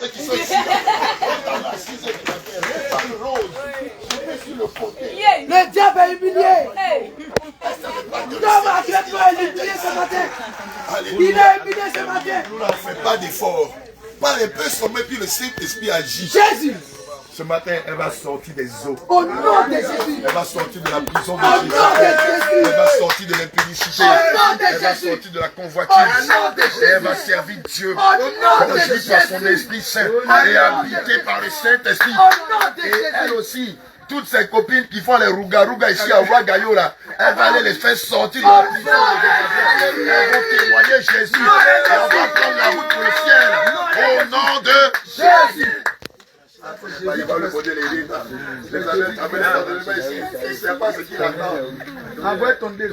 ceux qui sont ici. Dans la 6 heures du matin, les femmes roses. Je vais sur le côté. Le diable est humilié. Non, ma Dieu, toi, il est humilié ce matin. Il est humilié ce matin. Nous n'en faisons pas d'effort. Par les peu sommet, puis le Saint-Esprit agit. Jésus. Ce matin, elle va sortir des eaux. Au nom de Jésus. Elle va sortir de la prison de Au Jésus. nom de Jésus. Elle va sortir de l'impudicité. Au nom de Elle va Jésus. sortir de la convoitise. Au nom de Et elle va Jésus. servir Dieu. Au nom de Conduite par son Jésus. Esprit Saint. Au Et nom habitée par le Saint-Esprit. Au nom de Et Jésus. elle aussi, toutes ses copines qui font les rouga-rouga ici à Ouagayo là, elle va aller les faire sortir de la prison. Elles vont témoigner Jésus. Et on va prendre la route pour le ciel. Au nom de Jésus. Il va le poser les lignes. Les amènes ici. Il ne sait pas ce qu'il attend. Envoie ton dé.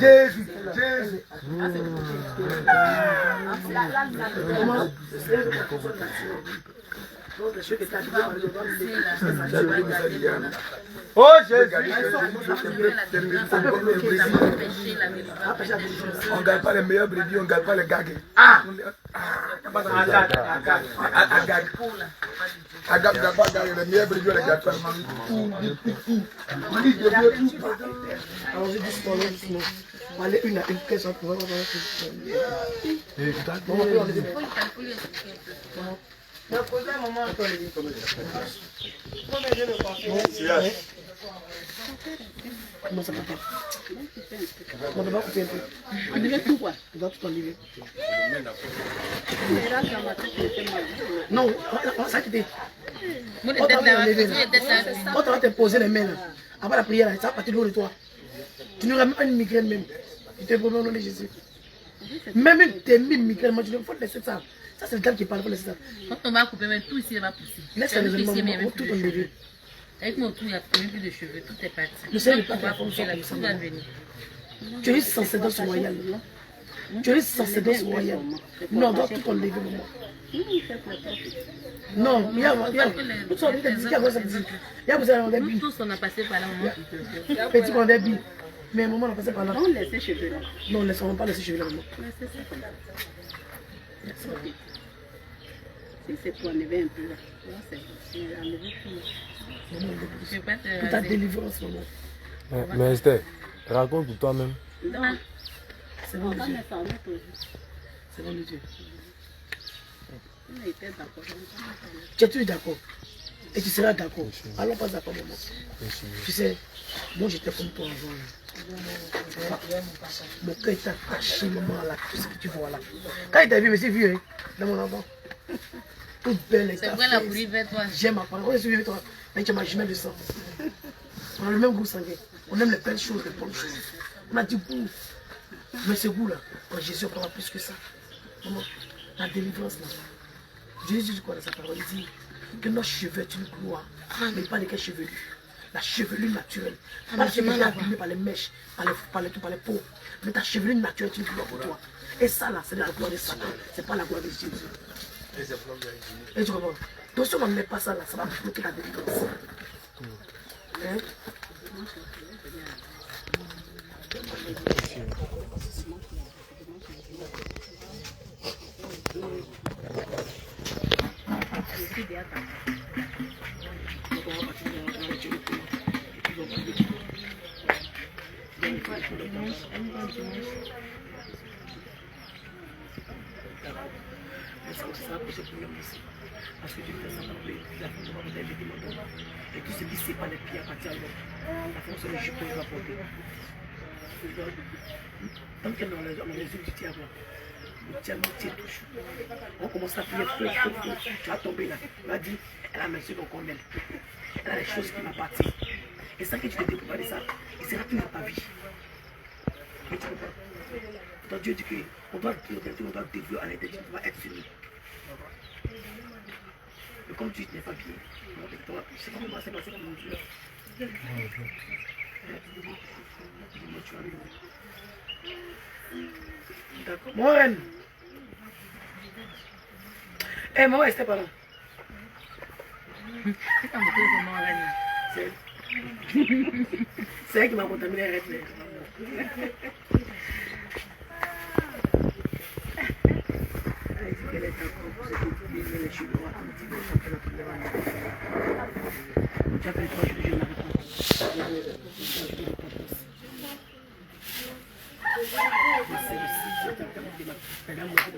Jésus. Jésus. Oh Jésus. On ne gagne pas les meilleurs brebis, on ne gagne pas les gagues. Agag n'a pas gagné les meilleurs brebis, on les gagne pas. Alors j'ai dit doucement. On va aller une à une caisse. Comment ça s'appelle? On doit couper un peu. On doit tout quoi? On doit tout enlever. Non, ça qui était. Quand tu vas te poser les mains là, avant la prière, ça va partir de l'eau de toi. Tu n'auras même pas une migraine même. Tu te promets au nom de Jésus. Même une migraine, moi tu ne faut laisser ça. Ça c'est le gars qui parle, il faut laisser ça. Quand on va couper, même tout ici va pousser. Laisse les éléments, on va tout enlever. Avec mon tour, il n'y a plus de cheveux, tout est parti. Le Seigneur On n'est va pas couper la tout va venir. Tu es sans cédance royale. Tu es sans cédance royale. Non, on doit tout enlever, maman. Non, il y a Nous tous, on a passé par là, maman. petit qu'on a dit. Mais maman, on a passé par là. On laisse ses cheveux là. Non, laissons pas laisser cheveux là, maman. Laissez ça comme ça. Si c'est pour enlever un peu là, c'est enlever tout là. Je vais pas te Pour ta raser. délivrance, maman. Mais Esther, raconte pour toi-même. Non, C'est bon, on va Dieu. me faire notre vie. C'est bon, Dieu. On était d'accord. Tu es toujours d'accord. Et tu seras d'accord. Alors pas d'accord, maman. Tu sais, moi j'étais comme toi avant. Mon cœur était attaché, maman, à tout ce que tu vois là. Quand il t'a vu, mais c'est vieux, hein, dans mon enfant. Toute belle et C'est vrai la pourrie vers toi. J'aime ma parole. Je suis toi. Mais tu es ma jumelle de sang. On a le même goût sanguin. On aime les belles choses, les bonnes choses. On a du goût. Mais ce goût-là, en Jésus, on aura plus que ça. Maman, la délivrance là. Jésus dit quoi dans sa parole? Il dit que nos cheveux est une gloire, mais pas les chevelus. La chevelure naturelle. Pas la chevelure abîmée par les mèches, par les peaux. Mais ta chevelure naturelle est une gloire pour toi. Et ça là, c'est la gloire de Satan. C'est pas la gloire de Jésus. Et tu comprends? Donc si on ne met pas ça là, ça va bloquer la délivrance. Hein? Parce que tu fais ça pour la fonction de la vie. Et tout ce qui c'est pas les pieds à partir de la fonction de jupon va porter. Tant qu'elle dans les yeux du diable, le diable tient toujours. On commence à prier, tu vas tomber là. Tu vas dire, elle a merci qu'on connaît. Elle a les choses qui m'appartiennent. Et ça que tu te découvres de ça, il sera tout dans ta vie. Et tu comprends? Donc Dieu dit qu'on doit développer à l'intérieur, tu dois être fini. Mais comme tu n'es pas bien, c'est comment c'est passé pour mon Dieu. D'accord. Mon reine. Eh, maman, c'était pas là. C'est comme ça, mon reine. C'est elle qui m'a contaminé, arrête. Tu as fait 3 jours, je n'avais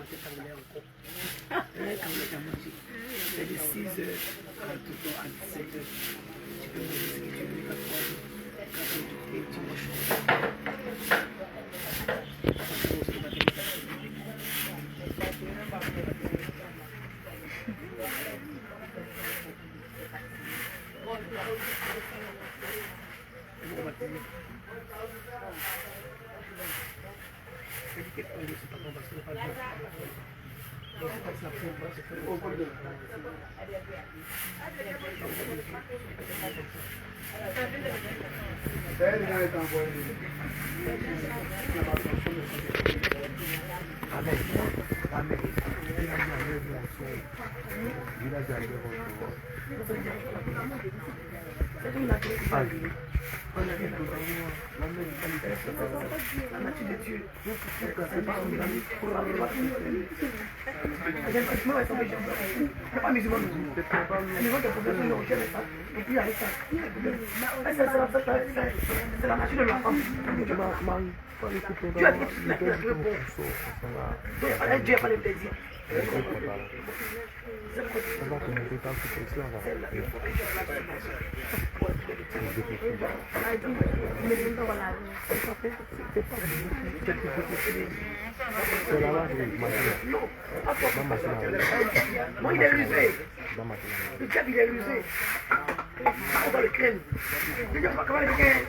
pas. C'est de 6 heures à 17 heures. Tu peux manger ce que tu veux, pas 3 jours. Et tu manges. C'est la nature de la femme. Tu as dit que la très bon. Dieu n'a pas de plaisir. Non, il est rusé. Le diable, il est rusé. On va le crème. Il n'y a pas comment le crème.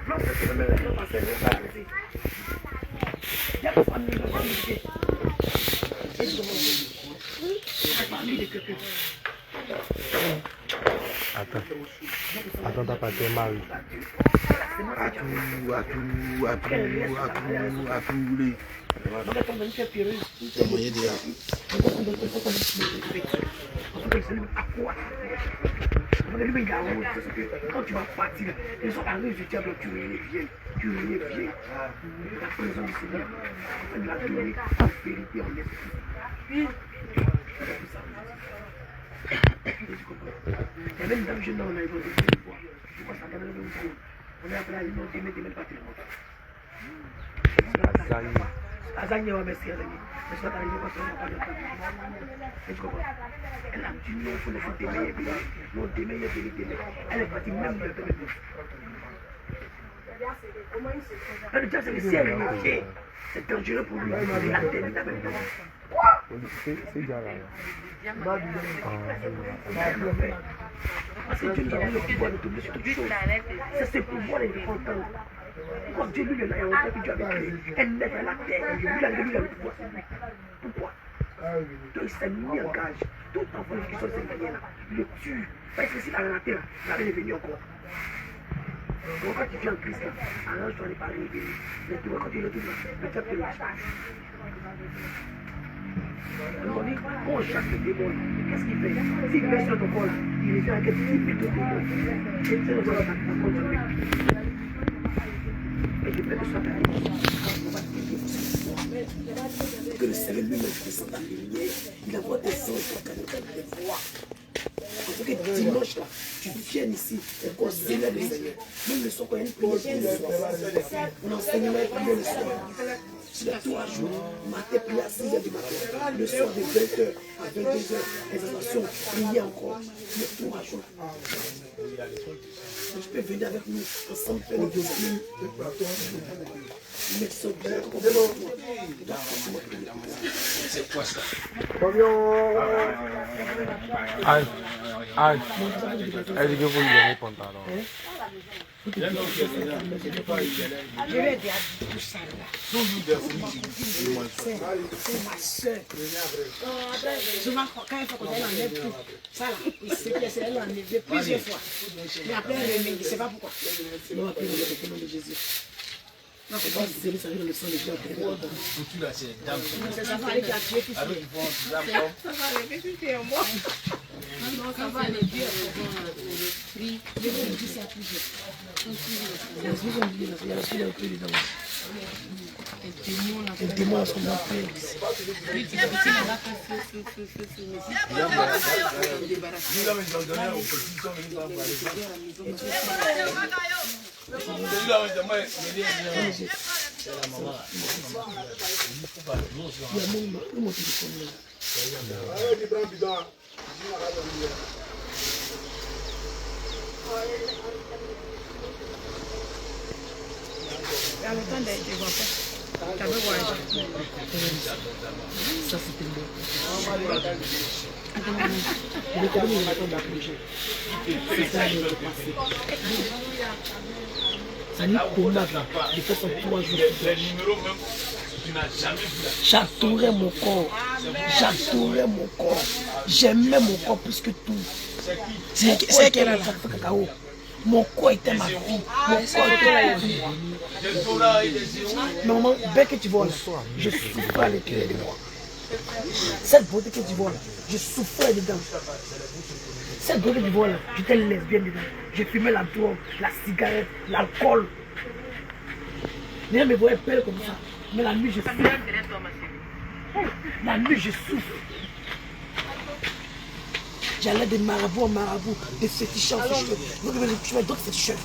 Non, c'est que le mec va passer, il va arrêter. Il y a pas de famille, il va arrêter. Attends, t'as pas été marié. Quand tu vas partir, les autres arrivent, je dis, tu reviens. La présence du Seigneur, en la donner en vérité, en esprit. Et même dans le jeune homme, on a évolué une fois. Je crois que ça a gagné une fois. On est appelé à l'union d'aimer pas tout le monde. Azagné, on va merci Azagné. Mais ça t'arrive parce qu'on n'a pas de temps. Tu comprends? Elle a dit non, il faut laisser t'aimer, non, t'aimer, elle est partie même de te mettre. Le diable, c'est le ciel, c'est dangereux pour lui. Il a terminé avec toi. C'est déjà là. Parce que Dieu nous a donné le pouvoir de tomber sur toutes choses. C'est ce pouvoir est important. Quand Dieu lui l'a inventé, que Dieu avait créé, elle lève à la terre. Lui, il a le pouvoir sur lui. Pourquoi? Donc il s'est mis en cage. Tout enfant qui sont ces là, il le tue. Parce que s'il a raté là, il avait venu encore. Donc quand tu viens en Christ là, arrange-toi de parler de lui. Mais tu vois, quand tu le trouves là, le diable te lâche pas. On dit, on chasse le démon. Qu'est-ce qu'il fait? S'il met sur ton corps là, il est fait avec un petit peu de démon. Et c'est le droit d'attaquer contre lui. Et je peux te soigner. On va te dire que le Seigneur lui-même descend dans les lumières. Il envoie des anges pour qu'elle te voie. Parce que dimanche là, tu viens ici et qu'on célèbre le Seigneur. Même le soir, quand il y a une prière le soir, on enseigne même prier le soir. Sur les 3 jours, matin prier à 6h du matin, le soir de 20h à 22h, les adorations, prier encore, les 3 jours. Donc, tu peux venir avec nous, ensemble faire le deuxième. Mais ça, C'est quoi ça? Aïe, aïe. Elle dit que vous lui donnez pantalon. Je vais dire tout ça là. C'est ma soeur. Souvent, quand il faut qu'on enlève tout, ça là, c'est elle enlève plusieurs fois. Mais après, elle remet, je ne sais pas pourquoi. non, après, on est au nom de Jésus. Non, c'est pas si c'est le sang de Dieu. C'est ça va aller qui a tué tout ça. Ça va aller, c'est un mot. Non, ça va aller Dieu. Oui, je vais vous dire ça toujours. Il y a ce que j'ai dit, il y a ce que j'ai dit dedans. Les démons sont appelés. Ça c'était le ça n'y tomate là, j'ai fait ça 3 jours. J'adorais mon corps, j'aimais mon corps plus que tout. C'est qu'elle a fait cacao. Mon corps était ma vie, mon corps était ma vie. Mais maman, belle que tu vois là, je souffrais à l'intérieur de moi. Cette beauté que tu vois là, je souffrais dedans. Cette beauté que tu vois là, j'étais lesbienne dedans. Je fumais la drogue, la cigarette, l'alcool. Les gens me voyaient belle comme ça. Mais la nuit, je souffre. La nuit, je souffre. J'allais de marabout en marabout, de féticheurs en féticheurs. Donc, je vais d'autres féticheurs.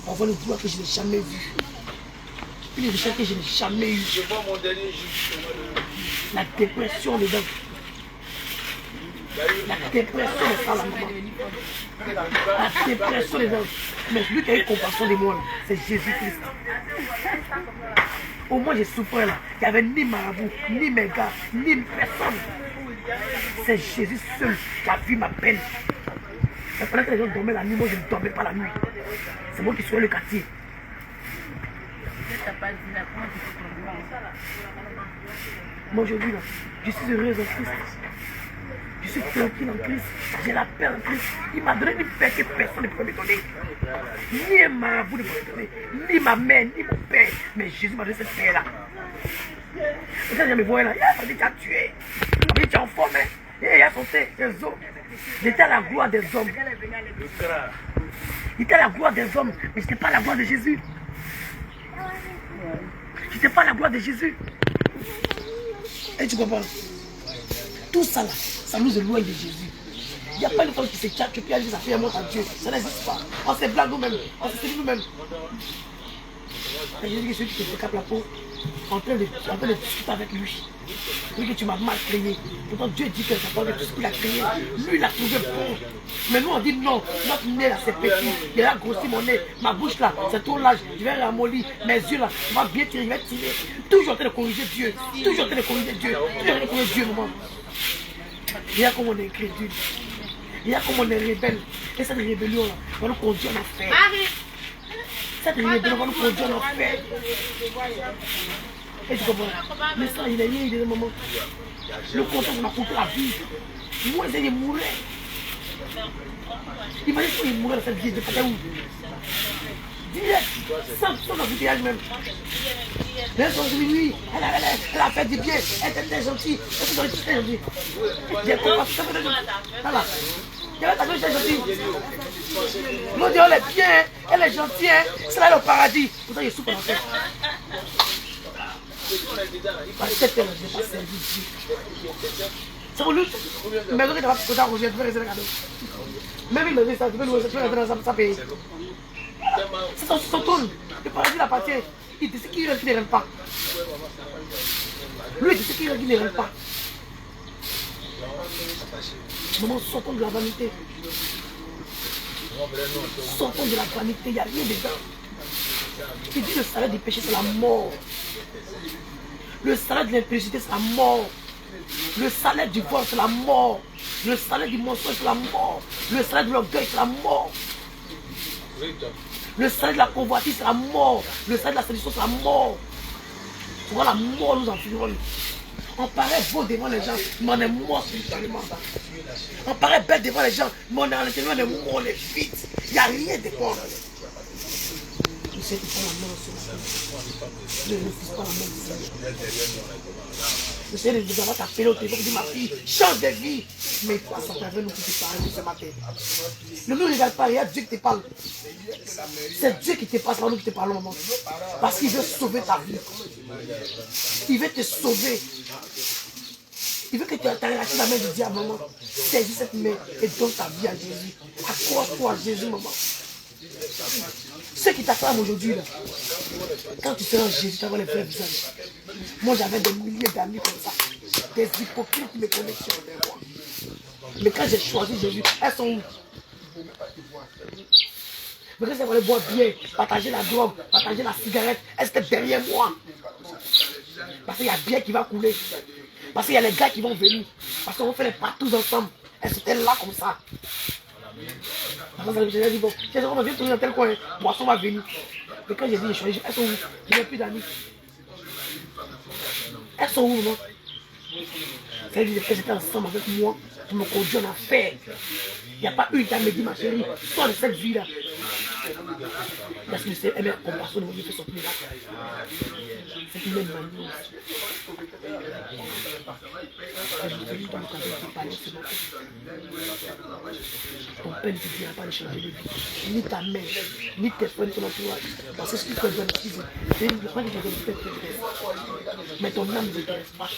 On voit le doigt que je n'ai jamais vu. Une richesse que je n'ai jamais eu. La dépression dedans. La dépression de ça, la maman. La dépression dedans. Mais lui qui a eu compassion de moi, c'est Jésus-Christ. Au moins, j'ai souffert là. Il n'y avait ni marabout, ni mes gars, ni personne. C'est Jésus seul qui a vu ma peine. Et pendant que les gens dormaient la nuit, moi je ne dormais pas la nuit. C'est moi qui soignais le quartier. Moi aujourd'hui là, je suis heureuse en Christ. Je suis tranquille en Christ. J'ai la paix en Christ. Il m'a donné une paix que personne ne peut me donner. Ni un marabout ne peut me donner. Ni ma mère, ni mon père. Mais Jésus m'a donné cette paix là. Et quand je me voyais là, il m'a dit tu as tué. Il m'a dit tu es en forme. Il a sauté les os. J'étais à la gloire des hommes. Il était à la gloire des hommes, mais je n'étais pas à la gloire de Jésus. Je n'étais pas à la gloire de Jésus. Et tu comprends? Tout ça là, ça nous éloigne de Jésus. Il n'y a pas une femme qui se tchatche et puis elle dit ça fait un mot à Dieu. Ça n'existe pas. On se blague nous-mêmes. On se séduit nous-mêmes. Et Jésus que celui qui te décape la peau, en train de discuter avec lui. Lui que tu m'as mal créé. Pourtant Dieu dit que ça parle de tout ce qu'il a créé. Lui il a trouvé bon. Mais nous on dit non, notre nez là c'est petit. Il a grossi mon nez. Ma bouche là c'est trop large. Je vais ramollir. Mes yeux là, je vais bien tirer, je vais tirer. Toujours en train de corriger Dieu. Toujours en train de corriger Dieu. Toujours en train de corriger Dieu, maman. Regarde comme on est incrédule. Regarde comme on est rebelle. Et cette rébellion là va nous conduire en enfer. Cette rébellion va nous conduire en enfer. Et tu comprends? Mais ça, il est lié, il est le moment. Le contact m'a coupé la vie. Moi, il mourait. Imagine qu'il mourait dans cette vie de Patéou. Direct, sans embouteillage même. Mais elles sont dit, oui, elle a fait du bien, elle était gentille, elle était gentille. J'ai compris, ça fait de voilà. Elle est gentille. L'autre dit, elle est bien, elle est gentille, c'est là le paradis. Pourtant, il est sous pendant ça. À 7 heures, je n'ai pas servi Dieu. C'est pour lui. Mais donc, il va pas Roger, tu peux rester le cadeau. Même il me dit ça, tu peux rentrer dans sa pays. C'est son tour. Le paradis l'appartient. Il dit ce qu'il ne rentre pas. Lui, il dit ce qu'il ne rentre pas. Maman, sortons de la vanité. Sortons de la vanité, il n'y a rien dedans. Il dit le salaire du péché, c'est la mort. Le salaire de l'impudicité, c'est la mort. Le salaire du vol, c'est la mort. Le salaire du mensonge, c'est la mort. Le salaire de l'orgueil, c'est la mort. Le salaire de la convoitise, c'est la mort. Le salaire de la séduction, c'est la mort. Tu vois, la mort nous environne. On paraît beau devant les gens, mais on est mort spirituellement. On paraît bête devant les gens, mais on est à l'intérieur, on est mort, on est vide. Il n'y a rien de bon. sais que tu prends la main sur la tête. Ne refuse pas la main du Seigneur. Le Seigneur nous a appelé au téléphone, dit ma fille, change de vie. Mais toi, ça t'avait nous qui te parle ce matin. Ne me regarde pas, il y a Dieu qui te parle. C'est Dieu qui te passe par nous qui te parle, maman. Parce qu'il veut sauver ta vie. Il veut te sauver. Il veut que tu arraches la main du diable, maman. Saisis cette main et donne ta vie à Jésus. Accroche-toi à Jésus, maman. Ceux qui t'acclament aujourd'hui, là, quand tu seras en Jésus, tu vas voir les vrais visages. Moi, j'avais des milliers d'amis comme ça. Des hypocrites qui me connaissent sur les moi. Mais quand j'ai choisi Jésus, elles sont où? Mais quand elles voulaient boire bien, partager la drogue, partager la cigarette, elles étaient derrière moi. Parce qu'il y a bien qui va couler. Parce qu'il y a les gars qui vont venir. Parce qu'on fait les partous ensemble. Elles étaient là comme ça. J'ai dit, bon, on vient tourner dans tel coin, Boisson va venir. Et quand j'ai dit, elles sont où? Je n'ai plus d'amis. Elles sont où, non? C'est-à-dire qu'elles étaient ensemble avec moi pour me conduire en affaire. Il n'y a pas une qui me dit, ma chérie, sors de cette vie-là. Parce que je sais, elle compassion de mon Dieu fait son miracle. C'est une même manière aussi. Ton père ne te dira pas de changer de vie. Ni ta mère, ni tes frères, ni ton entourage. Parce que ce qu'il te donne, c'est une fois que je donne peut-être t'intéresse. Mais ton âme ne t'intéresse pas.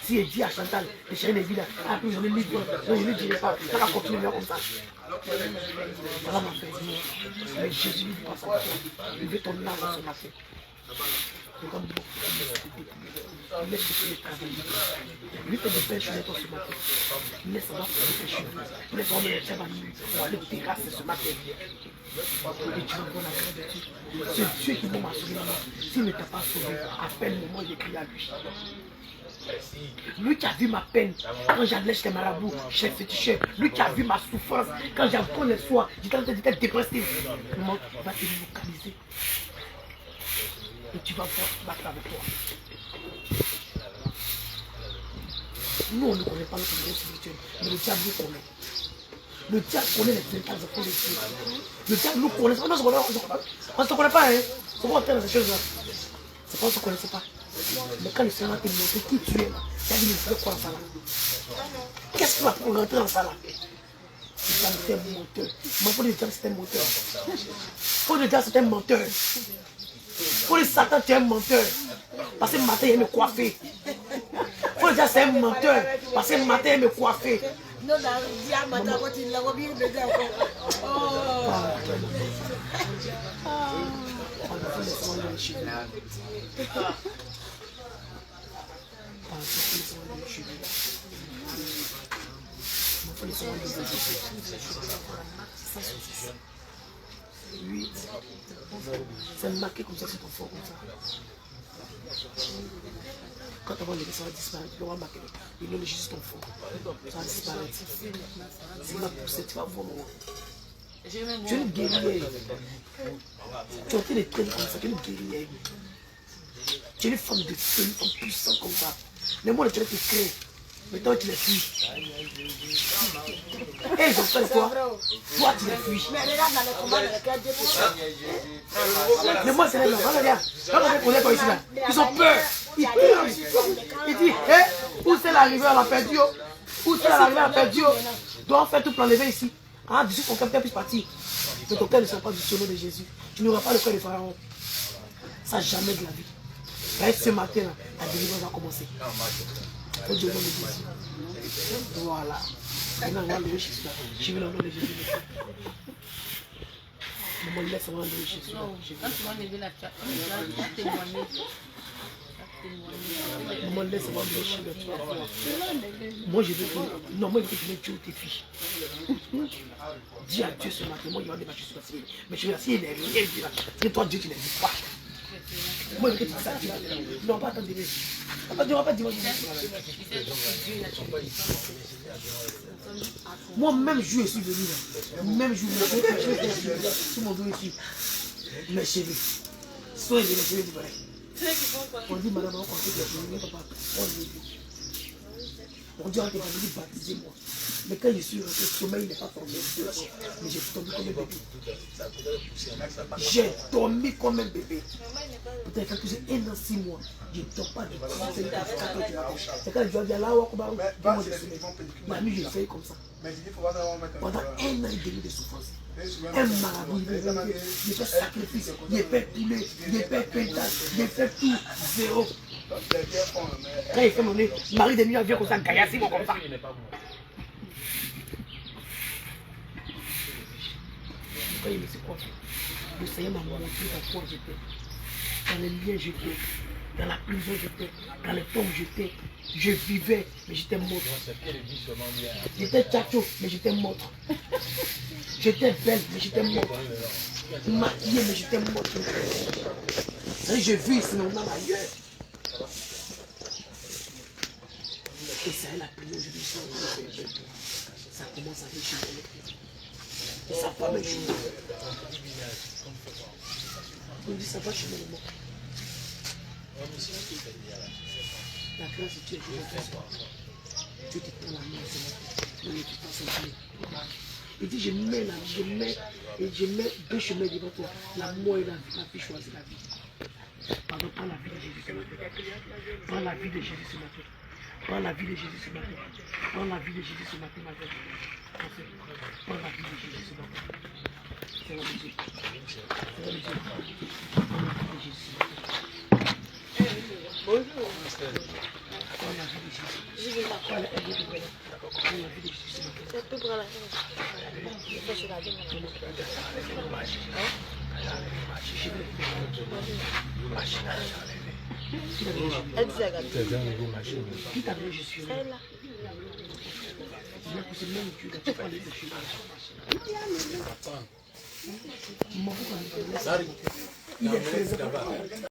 Si elle dit à Chantal, les chéris des villes, ah, puis j'en ai mis toi, je ne lui dirai pas, ça va continuer comme ça. Ça va m'en faire dire. Mais Jésus ne dit pas ça pour toi. Il veut ton âme dans son affaire. Comme laisse tes travailler. Lui fait des belles choses ce matin. Laisse voir faire des choses. Laisse voir les chèvres à nuit. On va aller terrasser ce matin. Et tu vas voir la grâce de Dieu. C'est Dieu qui m'a sauvé, maman. S'il ne t'a pas sauvé, appelle-moi, moi j'écris à lui. Lui qui a vu ma peine quand j'allais chez les marabouts, chez les féticheurs. Lui qui a vu ma souffrance quand j'apprends les soirs. J'étais en train d'être dépressif. Maman, on va te localiser. Et tu vas voir ce battre avec toi. Nous, on ne connaît pas notre vie spirituelle, mais le diable nous connaît. Le diable connaît les véritables enfants de Dieu. Le diable nous connaît. On ne se connaît pas, hein. C'est pas entrer dans ces choses-là. C'est pas qu'on ne se connaissait pas. Mais quand le Seigneur t'a montré qui tu es là, tu as dit, mais tu veux quoi dans ça là? Qu'est-ce qu'il va pour rentrer dans ça là? Le diable c'est un menteur. Moi, pour le diable c'est un menteur. Pour le diable c'est un menteur. Pour le Satan tu es un menteur. Parce que le matin il me coiffer. Pour le diable c'est un menteur. Parce que le matin il me coiffer. Non, le diable matin quand il l'a remis, il me dit c'est marqué comme ça sur ton fond comme ça. Quand on va le ça va disparaître, on va marquer le nom de Jésus ton fond. Ça va disparaître. C'est ma poussée, tu vas voir moi. Tu es une guerrière. Tu es en train de traîner comme ça, tu es une guerrière. Tu es une femme de feu, une femme puissante comme ça. Mais moi, tu es créé. Mais toi, tu les fuis. Et ils ont fait quoi? Toi, tu les fuis. mais regarde dans les combats dans lesquels Dieu peut faire. Mais moi, c'est les gens. Regarde, regarde ici là. Ils ont peur. Ils peur. Ils disent, hé, où c'est l'arrivée à la perdu? Où c'est l'arrivée à la perdu? Dois faire tout pour enlever ici. Ah, d'ici ton cœur puisse partir. Mais ton cœur ne sera pas du nom de Jésus. Tu n'auras pas le cœur de Pharaon. Ça, jamais de la vie. Et ce matin, là, la délivrance va commencer. Au Dieu, nom de Jésus. Voilà. Maintenant, on va lever Jésus là. Je vais le nom de Jésus. Maman, laisse-moi lever Jésus là. Quand tu vas lever la tête, tu vas témoigner. Maman, laisse-moi lever Jésus là. Moi, je veux que... Non, moi, je veux que tu me tues tes filles. Dis à Dieu ce matin. Moi, je vais aller Jésus là. Mais je vais essayer de rien dire là. C'est toi, Dieu, tu n'existes pas. Moi, je veux que tu dises ça à Dieu. Non, pas attendre. On ne va pas dire moi, même jour, je suis venu là. Même jour, je suis sur mon dos ici. Mes cheveux. Soyez les cheveux du balai. On dit, madame, on compte les cheveux, papa. On dit. On dit, on est venu baptiser moi. Mais quand je suis rentré, le sommeil n'est pas tombé. Mais j'ai tombé comme un bébé. J'ai dormi comme un bébé. Peut-être que j'ai 1 an, 6 mois. Je ne dors pas de 4 heures du matin. C'est quand je dois dire là, on va la nuit, je fais comme ça. Pendant 1 an et demi de souffrance. Un marabout, il fait sacrifice, il fait poulet, il fait pétage, il fait tout, zéro. Quand il fait mon nez, Marie de nuit, elle vient comme ça, gaillassi, moi comme ça. Quand il me dit quoi, le Seigneur m'a montré dans quoi j'étais. Dans les liens j'étais, dans la prison j'étais, dans les tombes j'étais. Je vivais, mais j'étais mort. J'étais tchacho, mais j'étais mort. J'étais belle, mais j'étais morte. Maquillée, mais j'étais morte. Je vis, sinon on a ailleurs. Et ça, elle a prié aujourd'hui, ça commence à déchirer. Et ça va me jouer. On dit ça va chez le mort. La grâce de Dieu est toujours. Dieu te prend la main, Seigneur. Ne te pas sentir. Il dit, je mets 2 chemins devant toi. La mort et la vie choisit la vie. Pardon, prends la vie de Jésus ce matin. Prends la vie de Jésus ce matin. Prends la vie de Jésus ce matin. Prends la vie de Jésus ce matin, ma vie. Prends la vie de Jésus ce matin. Seigneur de Dieu. Seigneur de Dieu. Prends la vie de Jésus ce matin. Bonjour. Prends la vie de Jésus. Prends la vie de Jésus. Prends la vie de Jésus ce matin. C'est tout pour la vie. Qui t'a donné Jésus? Elle là. C'est même Dieu qui t'a parlé de Jésus. Il est présent.